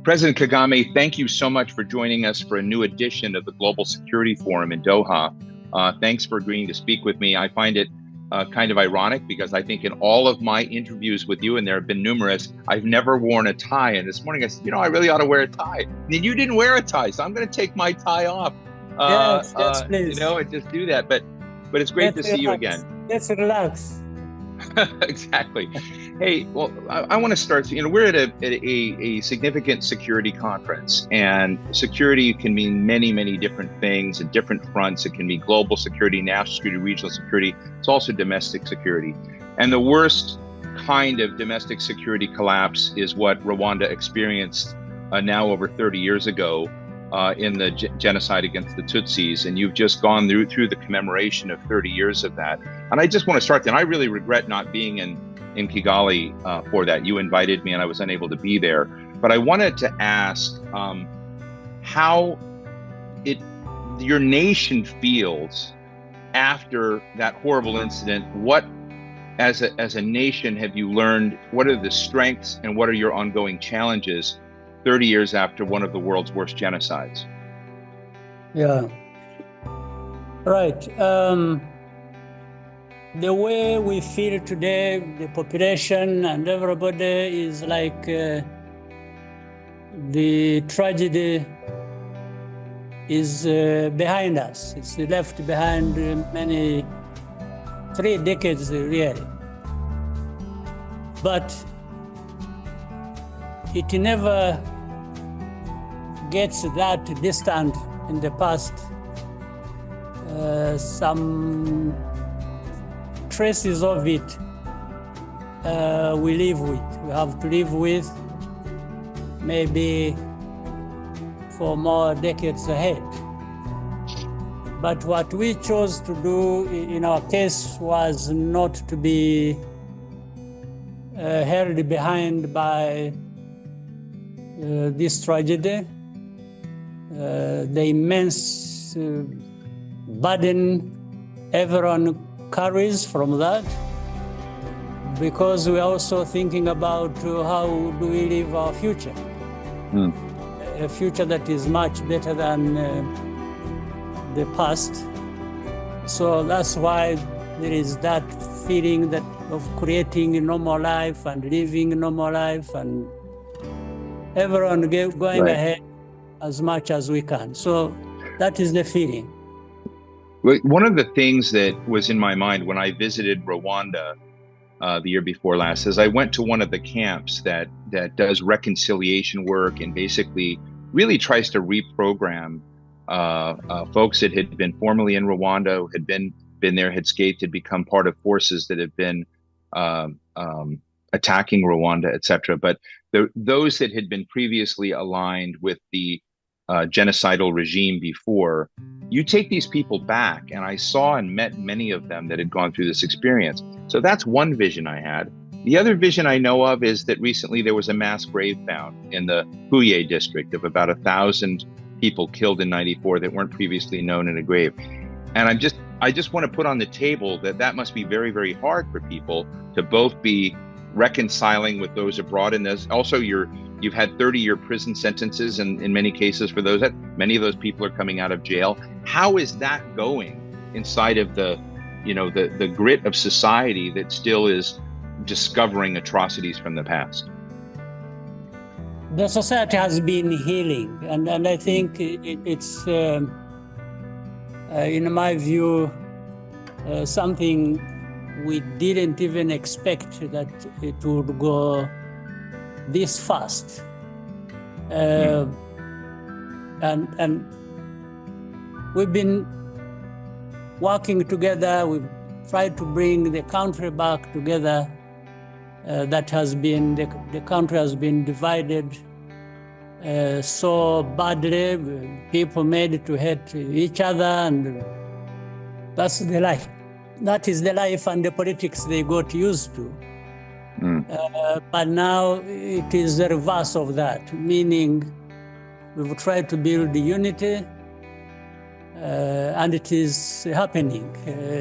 President Kagame, thank you so much for joining us for a new edition of the Global Security Forum in Doha. Thanks for agreeing to speak with me. I find it kind of ironic because I think in all of my interviews with you, and there have been numerous, I've never worn a tie. And this morning I said, I really ought to wear a tie. And you didn't wear a tie, so I'm going to take my tie off. Yes, please. And just do that. But it's great to see you again. Let's relax. Exactly. Hey, well, I want to start. We're at a significant security conference, and security can mean many, many different things at different fronts. It can be global security, national security, regional security. It's also domestic security. And the worst kind of domestic security collapse is what Rwanda experienced now over 30 years ago in the genocide against the Tutsis. And you've just gone through the commemoration of 30 years of that. And I just want to start then. I really regret not being in Kigali for that. You invited me and I was unable to be there. But I wanted to ask how your nation feels after that horrible incident. What, as a nation, have you learned? What are the strengths and what are your ongoing challenges 30 years after one of the world's worst genocides? Yeah. Right. The way we feel today, the population and everybody is like the tragedy is behind us. It's left behind 3 decades really. But it never gets that distant in the past. Some traces of it we live with. We have to live with maybe for more decades ahead. But what we chose to do in our case was not to be held behind by this tragedy, the immense burden everyone carries from that, because we're also thinking about how do we live our future, a future that is much better than the past. So that's why there is that feeling that of creating a normal life and living a normal life and everyone going ahead as much as we can. So that is the feeling. One of the things that was in my mind when I visited Rwanda the year before last is I went to one of the camps that does reconciliation work and basically really tries to reprogram folks that had been formerly in Rwanda, who had been there, had escaped, had become part of forces that have been attacking Rwanda, etc. But those that had been previously aligned with the genocidal regime before, you take these people back, and I saw and met many of them that had gone through this experience. So that's one vision I had. The other vision I know of is that recently there was a mass grave found in the Huye district of about 1,000 people killed in '94 that weren't previously known in a grave. And I just want to put on the table that must be very, very hard for people to both be reconciling with those abroad, and this also you've had 30-year prison sentences, and in many cases for those, that many of those people are coming out of jail. How is that going inside of the grit of society that still is discovering atrocities from the past? The society has been healing, and I think it's in my view something we didn't even expect that it would go this fast. And we've been working together. We've tried to bring the country back together. The country has been divided so badly. People made to hate each other, and that's the life. That is the life and the politics they got used to. But now it is the reverse of that, meaning we've tried to build unity, and it is happening.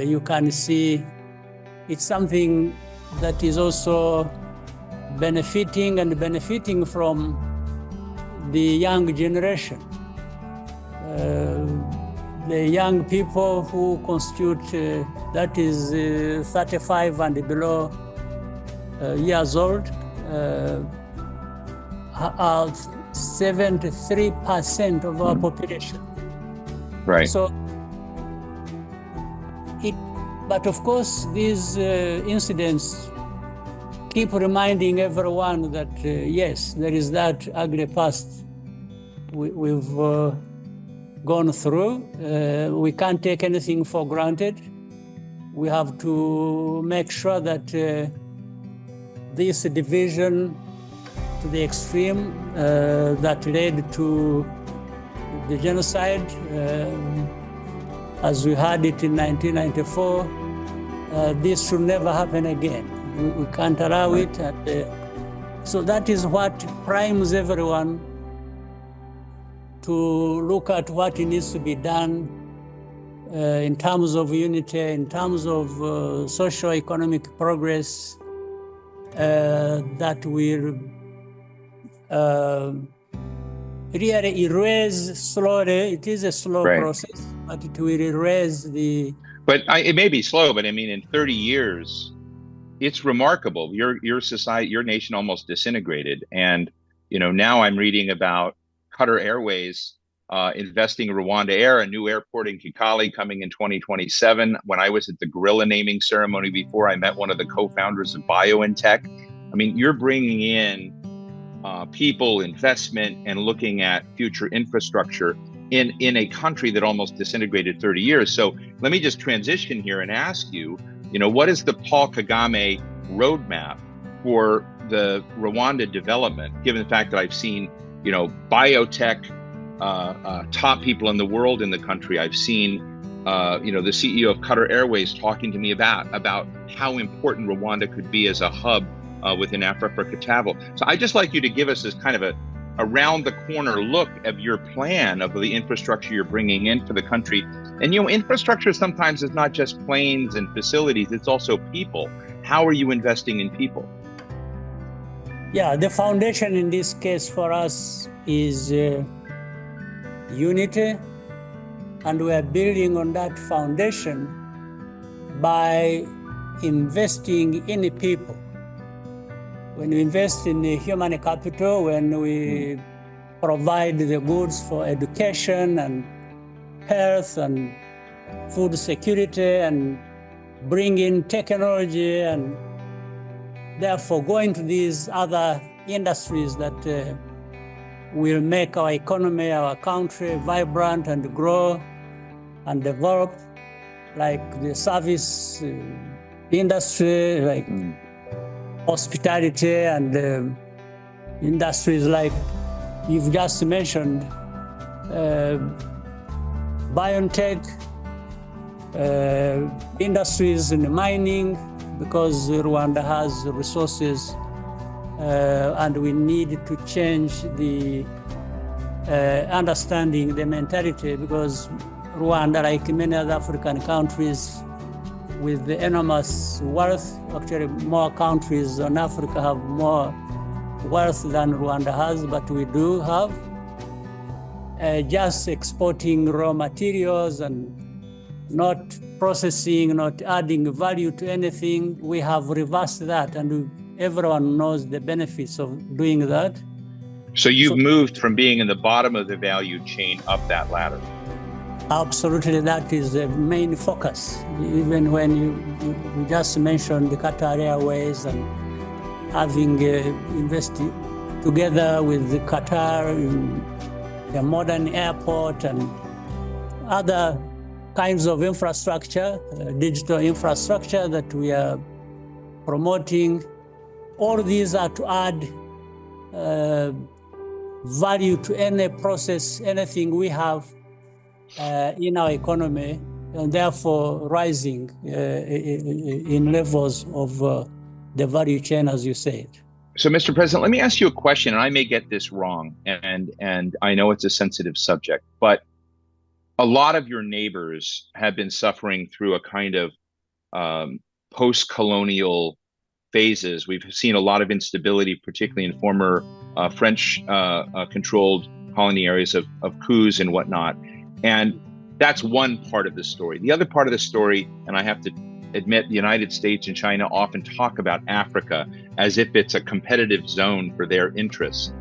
You can see it's something that is also benefiting from the young generation, the young people who constitute, that is 35 and below years old, are 73% of our population. Right. So, but of course, these incidents keep reminding everyone that, yes, there is that ugly past we've gone through. We can't take anything for granted. We have to make sure that this division to the extreme that led to the genocide, as we had it in 1994, this should never happen again. We can't allow it. And, so that is what primes everyone to look at what needs to be done in terms of unity, in terms of socio-economic progress that will really erase slowly. It is a slow process, but it will erase the... But it may be slow, but I mean, in 30 years, it's remarkable. Your society, your nation almost disintegrated. And, you know, now I'm reading about Qatar Airways investing in Rwanda Air, a new airport in Kigali coming in 2027. When I was at the gorilla naming ceremony before, I met one of the co-founders of BioNTech. I mean, you're bringing in people, investment, and looking at future infrastructure in a country that almost disintegrated 30 years. So let me just transition here and ask you, you know, what is the Paul Kagame roadmap for the Rwanda development, given the fact that I've seen, you know, biotech, top people in the world in the country. I've seen, you know, the CEO of Qatar Airways talking to me about how important Rwanda could be as a hub within Africa travel. So I'd just like you to give us this kind of a around the corner look of your plan of the infrastructure you're bringing in for the country. And, you know, infrastructure sometimes is not just planes and facilities, it's also people. How are you investing in people? Yeah, the foundation in this case for us is unity, and we are building on that foundation by investing in the people. When we invest in the human capital, when we provide the goods for education and health and food security and bring in technology and therefore go into these other industries that will make our economy, our country vibrant and grow and develop, like the service industry, like hospitality, and industries like you've just mentioned, biotech, industries in mining, because Rwanda has resources and we need to change the understanding, the mentality, because Rwanda, like many other African countries, with the enormous wealth, actually more countries in Africa have more wealth than Rwanda has, but we do have. Just exporting raw materials and not processing, not adding value to anything, we have reversed that, and everyone knows the benefits of doing that. So you've moved from being in the bottom of the value chain up that ladder. Absolutely, that is the main focus. Even when you just mentioned the Qatar Airways and having invested together with the Qatar in the modern airport and other kinds of infrastructure, digital infrastructure that we are promoting. All these are to add value to any process, anything we have in our economy, and therefore rising in levels of the value chain, as you said. So, Mr. President, let me ask you a question, and I may get this wrong, and I know it's a sensitive subject, but a lot of your neighbors have been suffering through a kind of post-colonial phases. We've seen a lot of instability, particularly in former French controlled colony areas of coups and whatnot. And that's one part of the story. The other part of the story, and I have to admit, the United States and China often talk about Africa as if it's a competitive zone for their interests.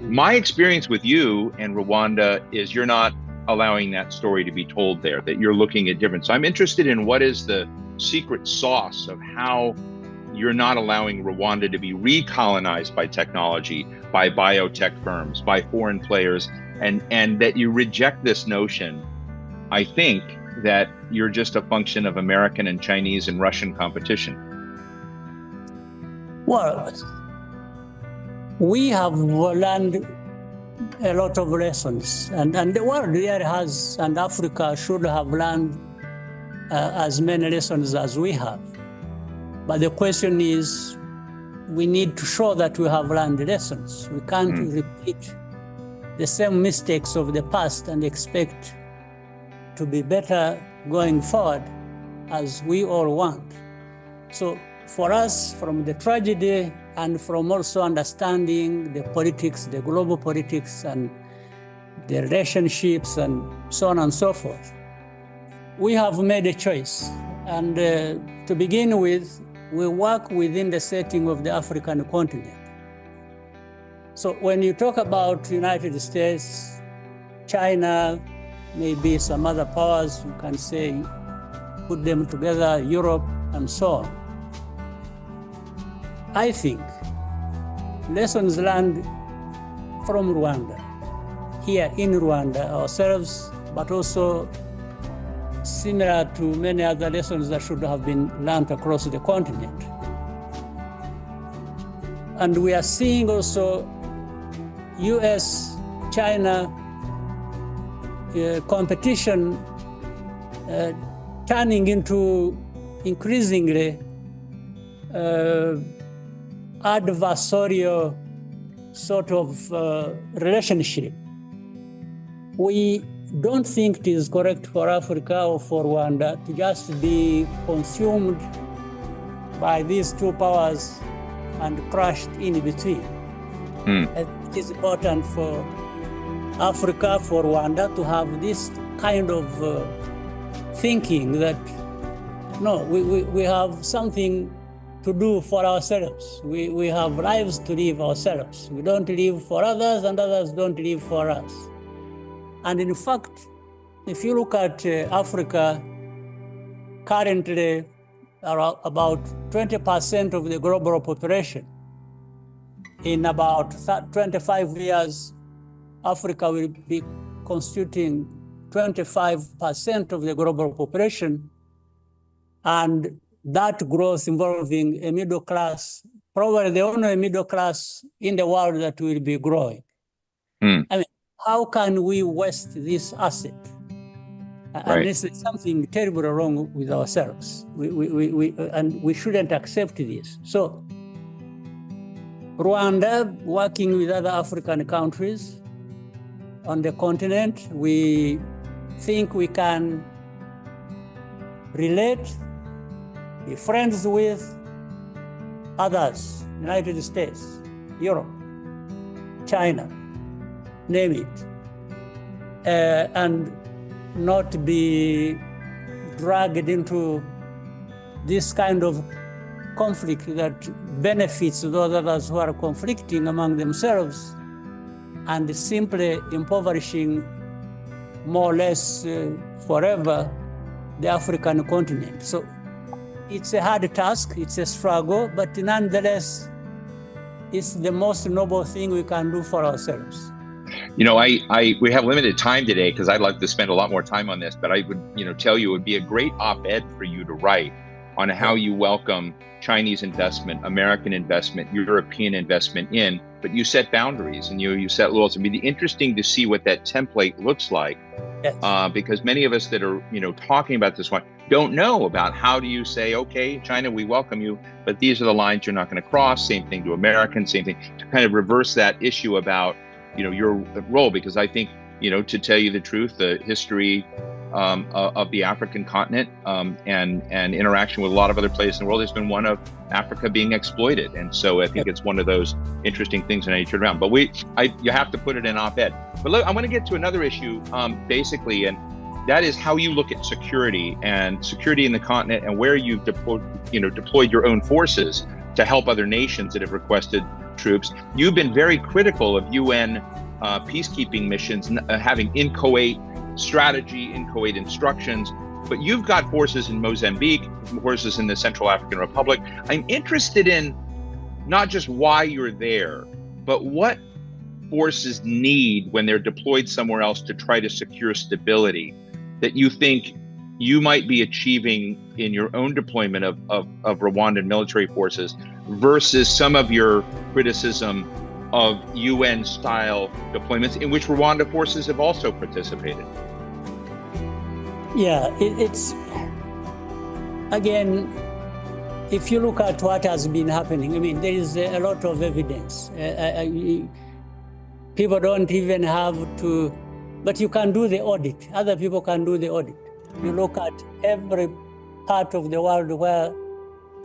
My experience with you and Rwanda is you're not allowing that story to be told there, that you're looking at different. So I'm interested in what is the secret sauce of how you're not allowing Rwanda to be recolonized by technology, by biotech firms, by foreign players, and that you reject this notion, I think, that you're just a function of American and Chinese and Russian competition. Well, we have learned a lot of lessons, and the world really has, and Africa should have learned as many lessons as we have. But the question is, we need to show that we have learned lessons. We can't repeat the same mistakes of the past and expect to be better going forward as we all want. So for us, from the tragedy and from also understanding the politics, the global politics and the relationships and so on and so forth, we have made a choice. And to begin with, we work within the setting of the African continent. So when you talk about United States, China, maybe some other powers, you can say, put them together, Europe, and so on. I think lessons learned from Rwanda, here in Rwanda ourselves, but also similar to many other lessons that should have been learned across the continent. And we are seeing also US, China competition turning into increasingly adversarial sort of relationship. We don't think it is correct for Africa or for Rwanda to just be consumed by these two powers and crushed in between. It is important for Africa, for Rwanda, to have this kind of thinking that, no, we have something to do for ourselves. We have lives to live ourselves. We don't live for others, and others don't live for us. And in fact, if you look at Africa, currently about 20% of the global population. In about 25 years, Africa will be constituting 25% of the global population, and that growth involving a middle class, probably the only middle class in the world that will be growing. I mean, how can we waste this asset? Right. And this is something terribly wrong with ourselves. And we shouldn't accept this. So Rwanda, working with other African countries on the continent, we think we can relate, be friends with others, United States, Europe, China, name it, and not be dragged into this kind of conflict that benefits those others who are conflicting among themselves and simply impoverishing more or less forever the African continent. So it's a hard task, it's a struggle, but nonetheless, it's the most noble thing we can do for ourselves. You know, we have limited time today because I'd like to spend a lot more time on this, but I would, tell you it would be a great op-ed for you to write on how you welcome Chinese investment, American investment, European investment in, but you set boundaries and you set rules. It'd be interesting to see what that template looks like, yes. Because many of us that are, talking about this one don't know about how do you say, okay, China, we welcome you, but these are the lines you're not going to cross. Same thing to Americans, same thing to kind of reverse that issue about, your role, because I think, to tell you the truth, the history of the African continent, and interaction with a lot of other places in the world has been one of Africa being exploited. And so I think it's one of those interesting things in any turn around. But you have to put it in op-ed. But look, I want to get to another issue, basically, and that is how you look at security in the continent, and where you've deployed your own forces to help other nations that have requested troops. You've been very critical of UN peacekeeping missions having inchoate strategy, inchoate instructions, but you've got forces in Mozambique, forces in the Central African Republic. I'm interested in not just why you're there, but what forces need when they're deployed somewhere else to try to secure stability that you think you might be achieving in your own deployment of Rwandan military forces versus some of your criticism of UN-style deployments in which Rwanda forces have also participated. Yeah, it's, again, if you look at what has been happening, I mean, there is a lot of evidence. People don't even have to, but you can do the audit. Other people can do the audit. You look at every part of the world where,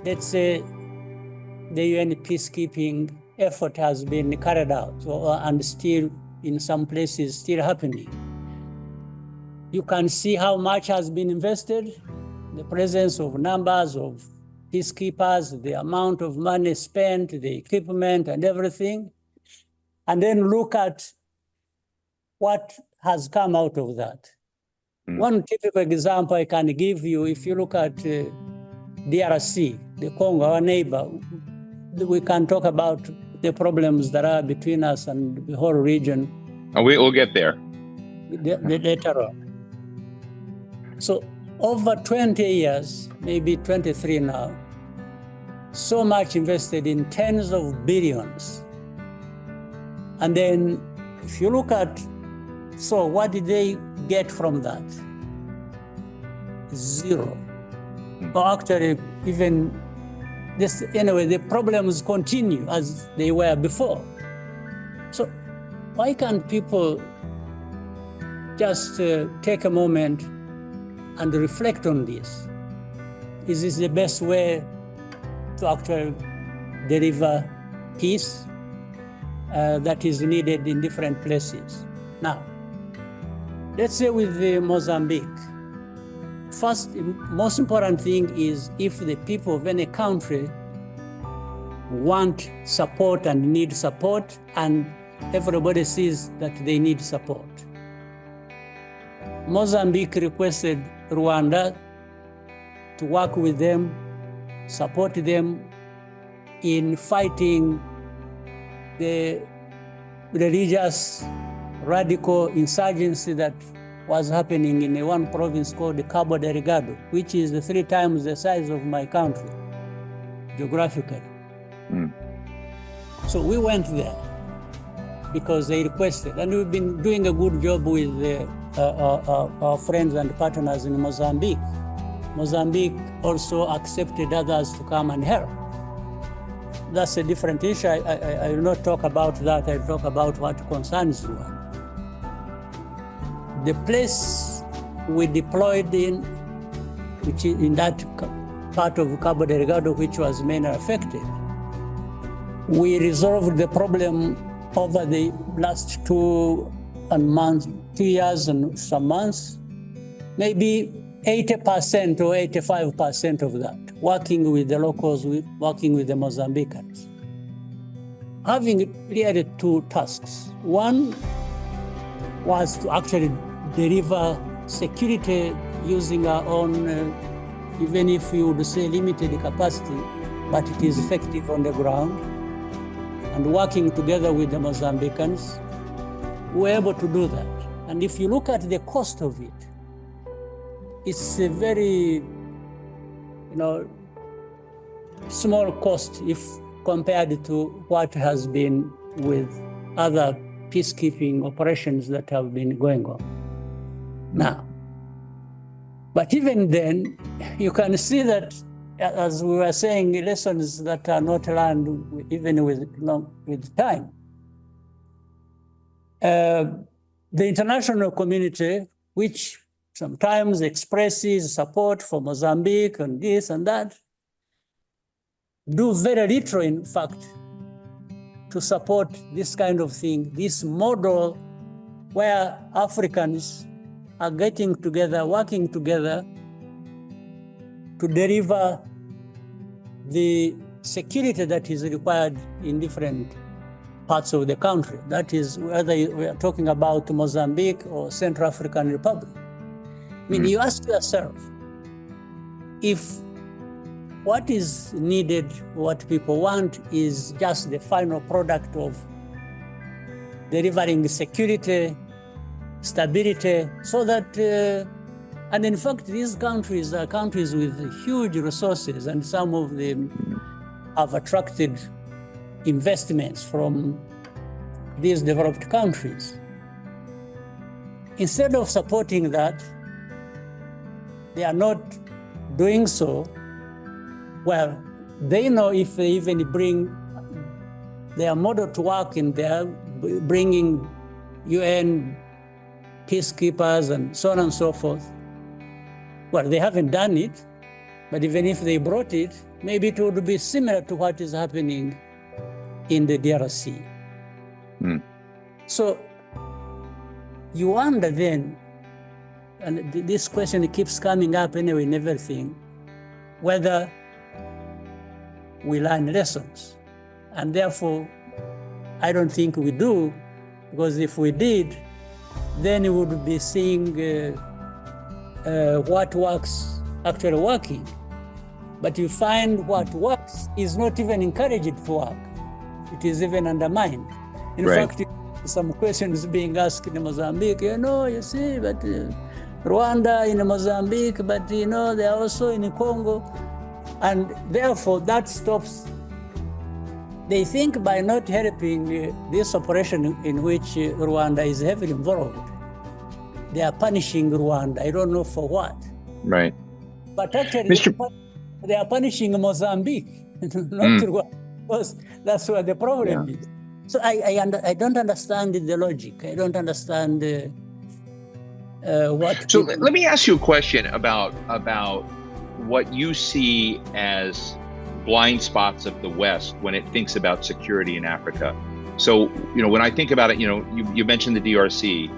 let's say, the UN peacekeeping effort has been carried out, and still, in some places, still happening. You can see how much has been invested, the presence of numbers of peacekeepers, the amount of money spent, the equipment and everything, and then look at what has come out of that. One typical example I can give you, if you look at DRC, the Congo, our neighbor, we can talk about the problems that are between us and the whole region. And we'll get there. Later on. So over 20 years, maybe 23 now, so much invested in tens of billions. And then if you look at, so what did they get from that? Zero. Or actually, even this, anyway, the problems continue as they were before. So why can't people just take a moment and reflect on this? Is this the best way to actually deliver peace that is needed in different places? Now, let's say with Mozambique, first, most important thing is if the people of any country want support and need support, and everybody sees that they need support. Mozambique requested Rwanda to work with them, support them in fighting the religious radical insurgency that was happening in one province called Cabo Delgado, which is 3 times the size of my country, geographically. So we went there because they requested, and we've been doing a good job with our friends and partners in Mozambique. Mozambique also accepted others to come and help. That's a different issue. I will not talk about that. I'll talk about what concerns Rwanda. The place we deployed in, which is in that part of Cabo Delgado, which was mainly affected, we resolved the problem over the last 2 years and some months, maybe 80% or 85% of that, working with the locals, working with the Mozambicans. Having really 2 tasks. One was to actually deliver security using our own, even if you would say limited capacity, but it is effective on the ground. And working together with the Mozambicans, we were able to do that. And if you look at the cost of it, it's a very, small cost if compared to what has been with other peacekeeping operations that have been going on. Now, but even then, you can see that, as we were saying, lessons that are not learned even with time. The international community, which sometimes expresses support for Mozambique and this and that, do very little, in fact, to support this kind of thing, this model where Africans are getting together, working together to deliver the security that is required in different parts of the country. That is, whether we are talking about Mozambique or Central African Republic. I mean, you ask yourself, if what is needed, what people want is just the final product of delivering security, stability, so that, and in fact, these countries are countries with huge resources, and some of them have attracted investments from these developed countries. Instead of supporting that, they are not doing so. Well, they know if they even bring their model to work and they're bringing UN peacekeepers and so on and so forth. Well, they haven't done it, but even if they brought it, maybe it would be similar to what is happening in the DRC. So you wonder then, and this question keeps coming up anyway in everything, whether we learn lessons. And therefore, I don't think we do, because if we did, then we would be seeing what works actually working. But you find what works is not even encouraged to work. It is even undermined. In fact, some questions being asked in Mozambique, you see, but Rwanda in Mozambique, but they are also in Congo. And therefore that stops. They think by not helping this operation in which Rwanda is heavily involved, they are punishing Rwanda. I don't know for what. Right. But actually, they are punishing Mozambique, not Rwanda, because that's where the problem is. So I don't understand the logic. I don't understand what. So let me ask you a question about what you see as blind spots of the West when it thinks about security in Africa. So, when I think about it, you mentioned the DRC,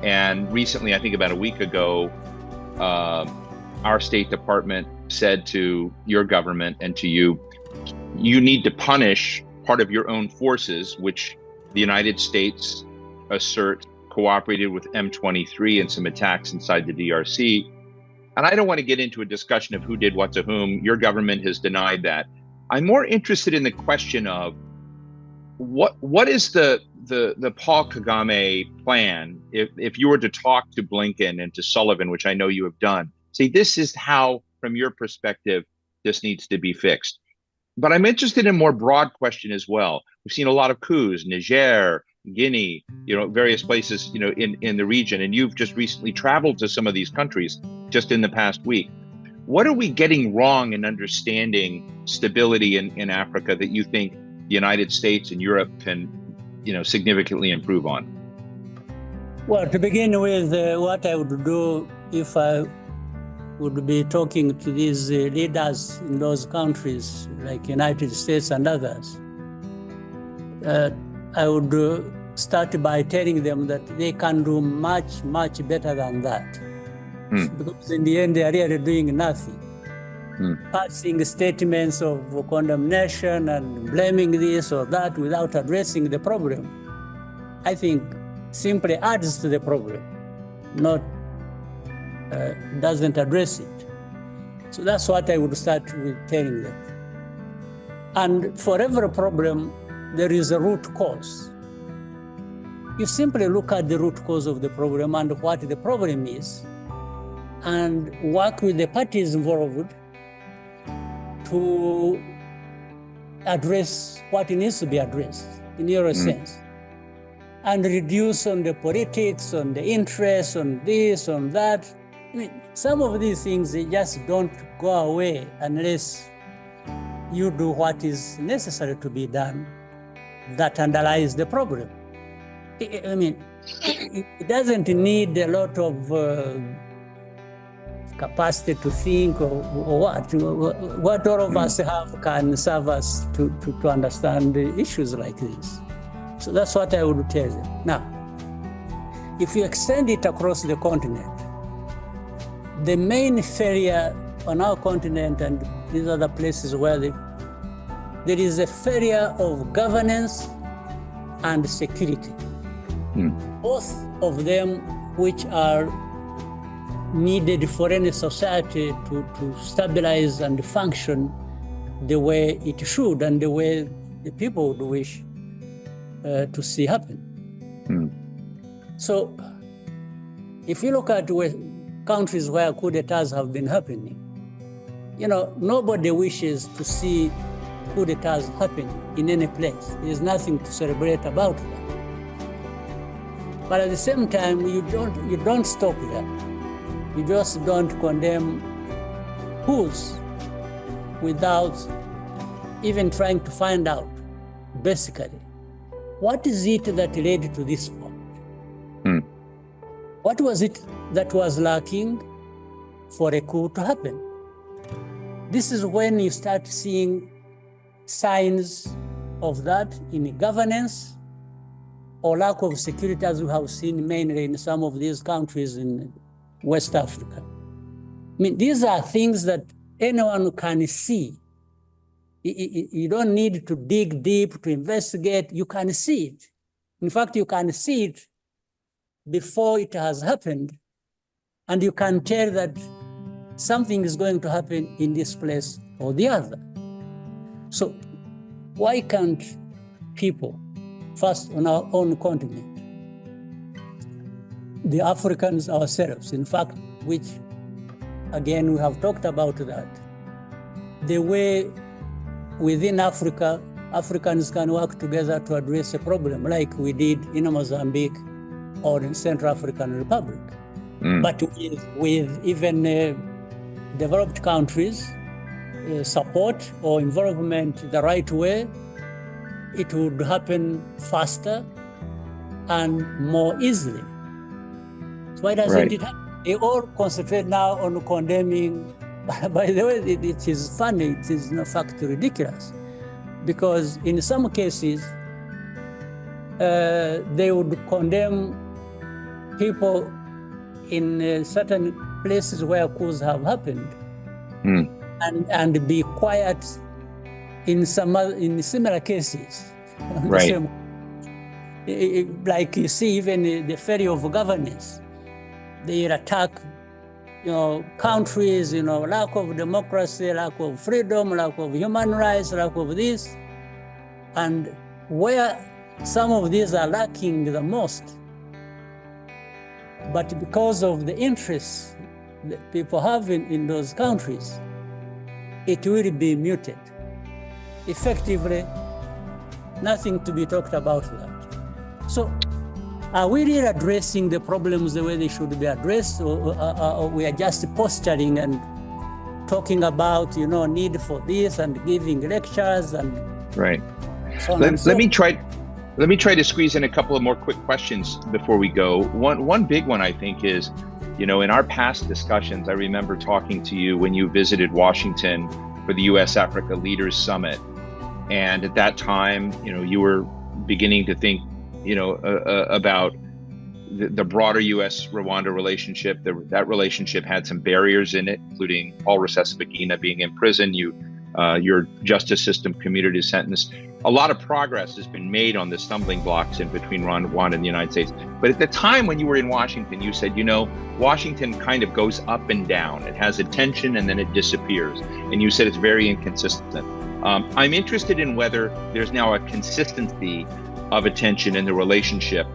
and recently, I think about a week ago, our State Department said to your government and to you need to punish part of your own forces, which the United States assert cooperated with M23 in some attacks inside the DRC. And I don't want to get into a discussion of who did what to whom. Your government has denied that. I'm more interested in the question of what is the Paul Kagame plan if you were to talk to Blinken and to Sullivan, which I know you have done, say this is how, from your perspective, this needs to be fixed. But I'm interested in a more broad question as well. We've seen a lot of coups, Niger, Guinea, various places, in the region, and you've just recently traveled to some of these countries just in the past week. What are we getting wrong in understanding stability in Africa that you think the United States and Europe can, significantly improve on? Well, to begin with, what I would do if I would be talking to these leaders in those countries, like United States and others, I would start by telling them that they can do much, much better than that. Because in the end, they are really doing nothing. Passing statements of condemnation and blaming this or that without addressing the problem, I think simply adds to the problem, not doesn't address it. So that's what I would start with telling them. And for every problem, there is a root cause. You simply look at the root cause of the problem and what the problem is, and work with the parties involved to address what needs to be addressed in your sense, and reduce on the politics, on the interest, on this, on that. I mean, some of these things, they just don't go away unless you do what is necessary to be done that underlies the problem. I mean, it doesn't need a lot of capacity to think, or what? What all of us have can serve us to understand issues like this. So that's what I would tell them. Now, if you extend it across the continent, the main failure on our continent and these other places where there is a failure of governance and security. Both of them which are needed for any society to stabilize and function the way it should and the way the people would wish to see happen. So if you look at countries where coup d'etats have been happening, nobody wishes to see coup d'etats happen in any place. There's nothing to celebrate about that. But at the same time, you don't stop there. You just don't condemn coups without even trying to find out, basically, what is it that led to this point? What was it that was lacking for a coup to happen? This is when you start seeing signs of that in governance or lack of security, as we have seen mainly in some of these countries in West Africa. I mean, these are things that anyone can see. You don't need to dig deep to investigate. You can see it. In fact, you can see it before it has happened, and you can tell that something is going to happen in this place or the other. So why can't people, first on our own continent, the Africans ourselves, in fact, which, again, we have talked about that, the way within Africa, Africans can work together to address a problem like we did in Mozambique or in Central African Republic. But with even developed countries, support or involvement the right way, it would happen faster and more easily. So why doesn't it happen? They all concentrate now on condemning. By the way, it is funny, it is in fact ridiculous, because in some cases, they would condemn people in certain places where coups have happened and be quiet in similar cases. Right. Like you see, even the failure of governance, they attack countries, lack of democracy, lack of freedom, lack of human rights, lack of this. And where some of these are lacking the most, but because of the interests that people have in those countries, it will be muted. Effectively, nothing to be talked about that. So, are we really addressing the problems the way they should be addressed, or we are just posturing and talking about, need for this and giving lectures and right? So on Let me try to squeeze in a couple of more quick questions before we go. One big one, I think, is, in our past discussions, I remember talking to you when you visited Washington for the U.S.-Africa Leaders Summit, and at that time, you were beginning to think about the broader U.S.-Rwanda relationship. That relationship had some barriers in it, including Paul Rusesabagina being in prison. Your justice system commuted his sentence. A lot of progress has been made on the stumbling blocks in between Rwanda and the United States. But at the time when you were in Washington, you said, Washington kind of goes up and down. It has a tension and then it disappears. And you said it's very inconsistent. I'm interested in whether there's now a consistency of attention in the relationship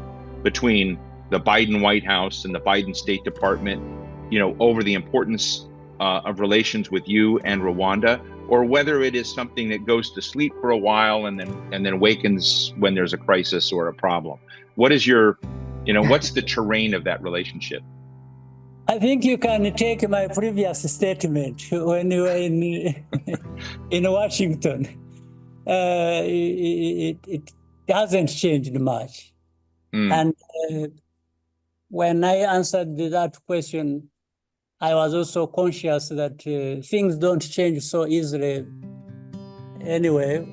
between the Biden White House and the Biden State Department, over the importance of relations with you and Rwanda, or whether it is something that goes to sleep for a while and then awakens when there's a crisis or a problem. What is what's the terrain of that relationship? I think you can take my previous statement when you were in Washington. It hasn't changed much. And when I answered that question, I was also conscious that things don't change so easily anyway,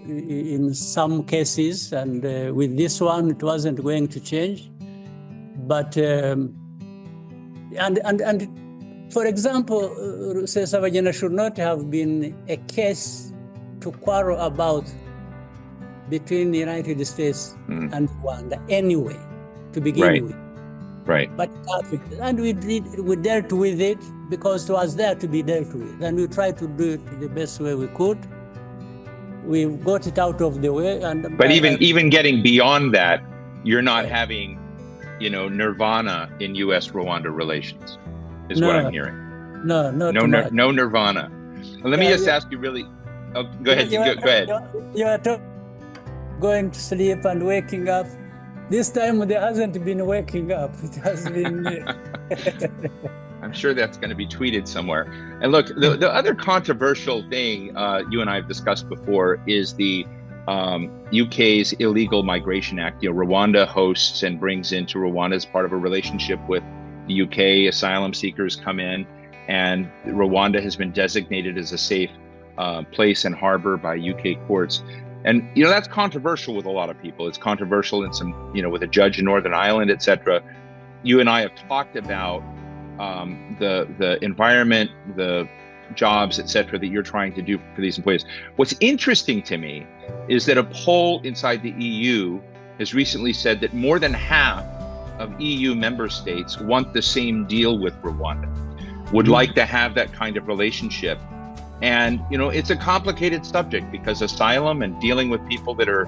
in some cases, and with this one, it wasn't going to change. But, and for example, Rusesabagina should not have been a case to quarrel about between the United States and Rwanda anyway, to begin with. Right. But and we dealt with it because it was there to be dealt with, and we tried to do it the best way we could. We got it out of the way, and but even getting beyond that, you're not having, nirvana in U.S.-Rwanda relations, is what I'm hearing. No nirvana. Well, let me just ask you really. Oh, go ahead. Go ahead. You are going to sleep and waking up. This time there hasn't been waking up. It has been. I'm sure that's going to be tweeted somewhere. And look, the other controversial thing you and I have discussed before is the UK's Illegal Migration Act. Rwanda hosts and brings into Rwanda as part of a relationship with the UK. Asylum seekers come in, and Rwanda has been designated as a safe place and harbor by UK courts. And, that's controversial with a lot of people. It's controversial in some, with a judge in Northern Ireland, et cetera. You and I have talked about the environment, the jobs, et cetera, that you're trying to do for these employees. What's interesting to me is that a poll inside the EU has recently said that more than half of EU member states want the same deal with Rwanda, would like to have that kind of relationship. And, it's a complicated subject because asylum and dealing with people that are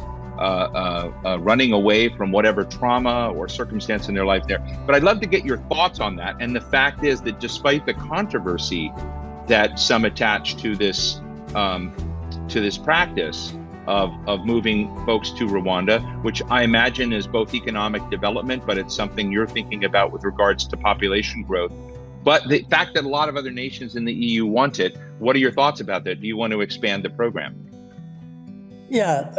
running away from whatever trauma or circumstance in their life there. But I'd love to get your thoughts on that. And the fact is that despite the controversy that some attach to this practice of moving folks to Rwanda, which I imagine is both economic development, but it's something you're thinking about with regards to population growth. But the fact that a lot of other nations in the EU want it, what are your thoughts about that? Do you want to expand the program? Yeah,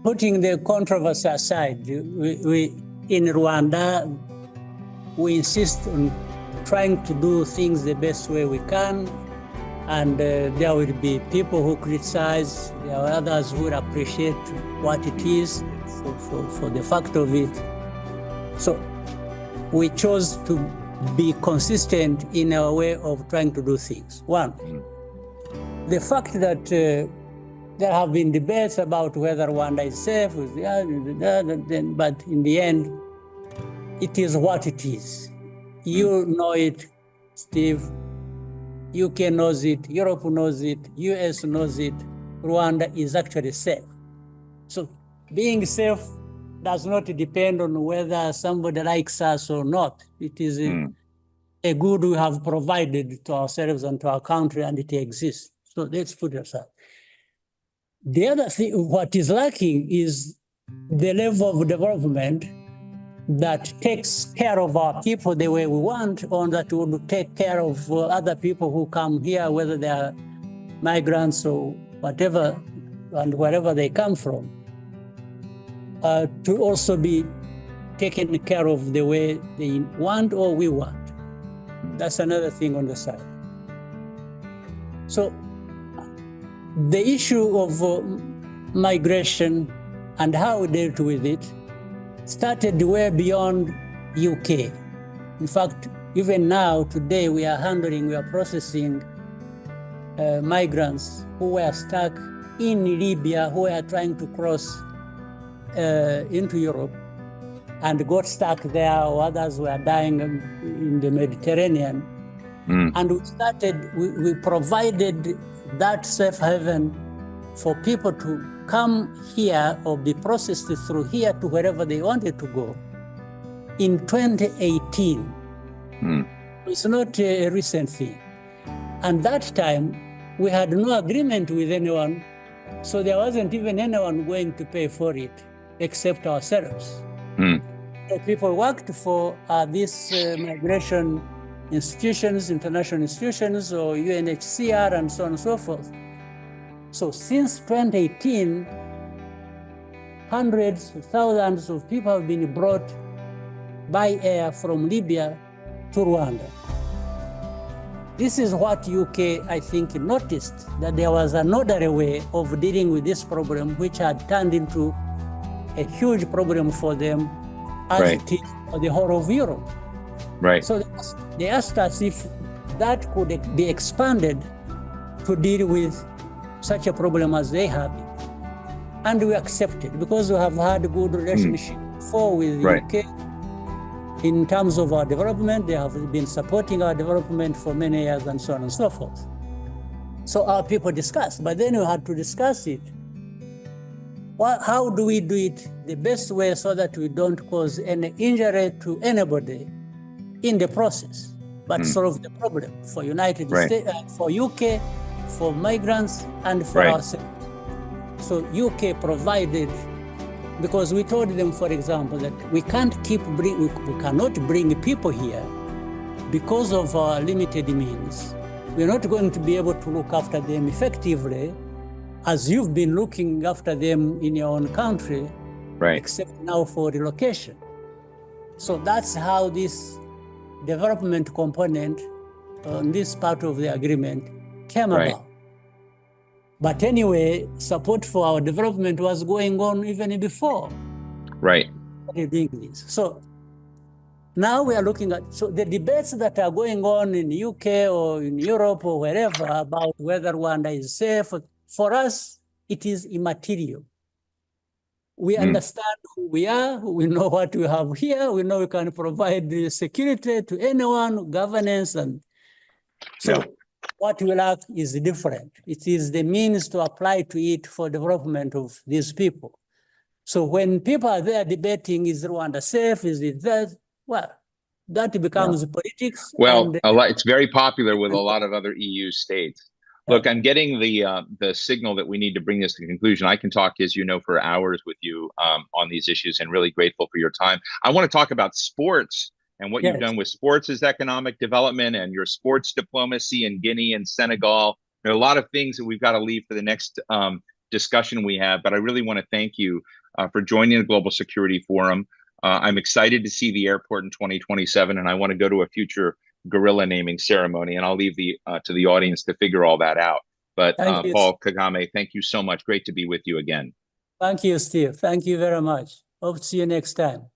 putting the controversy aside, we in Rwanda, we insist on trying to do things the best way we can. And there will be people who criticize, there are others who will appreciate what it is for the fact of it. So we chose to be consistent in our way of trying to do things. One, the fact that there have been debates about whether Rwanda is safe, but in the end, it is what it is. You know it, Steve. UK knows it, Europe knows it, US knows it. Rwanda is actually safe. So being safe does not depend on whether somebody likes us or not. It is a good we have provided to ourselves and to our country, and it exists. So let's put it aside. The other thing, what is lacking is the level of development that takes care of our people the way we want, or that would take care of other people who come here, whether they are migrants or whatever, and wherever they come from, to also be taken care of the way they want or we want. That's another thing on the side. So the issue of migration and how we dealt with it started way beyond UK. In fact, even now, today, we are processing migrants who were stuck in Libya, who were trying to cross into Europe and got stuck there, or others were dying in the Mediterranean. And we provided that safe haven for people to come here or be processed through here to wherever they wanted to go in 2018. It's not a recent thing. And that time, we had no agreement with anyone, so there wasn't even anyone going to pay for it except ourselves. So people worked for these migration institutions, international institutions, or UNHCR, and so on and so forth. So since 2018, hundreds of thousands of people have been brought by air from Libya to Rwanda. This is what UK, I think, noticed, that there was another way of dealing with this problem, which had turned into a huge problem for them, as Right. it is for the whole of Europe. Right. So they asked us if that could be expanded to deal with such a problem as they have. And we accepted, because we have had a good relationship before with the Right. UK. In terms of our development, they have been supporting our development for many years, and so on and so forth. So our people discussed, but then we had to discuss it. How do we do it the best way so that we don't cause any injury to anybody in the process, but solve the problem for United States, for UK, for migrants, and for ourselves. So UK provided, because we told them, for example, that we cannot bring people here because of our limited means. We're not going to be able to look after them effectively as you've been looking after them in your own country, except now for relocation. So that's how this development component on this part of the agreement came about. But anyway, support for our development was going on even before. Doing this. So now we are looking at, so the debates that are going on in the UK or in Europe or wherever about whether Rwanda is safe, for us, it is immaterial. We understand who we are, we know what we have here, we know we can provide the security to anyone, governance, and so what we lack is different. It is the means to apply to it for development of these people. So when people are there debating, is Rwanda safe, is it that? Well, that becomes politics. Well, it's very popular with a lot of other EU states. Look, I'm getting the signal that we need to bring this to conclusion. I can talk, as you know, for hours with you on these issues, and really grateful for your time. I want to talk about sports and what you've done with sports as economic development and your sports diplomacy in Guinea and Senegal. There are a lot of things that we've got to leave for the next discussion we have, but I really want to thank you for joining the Global Security Forum. I'm excited to see the airport in 2027, and I want to go to a future gorilla naming ceremony, and I'll leave to the audience to figure all that out. But Paul Kagame, thank you so much. Great to be with you again. Thank you, Steve. Thank you very much. Hope to see you next time.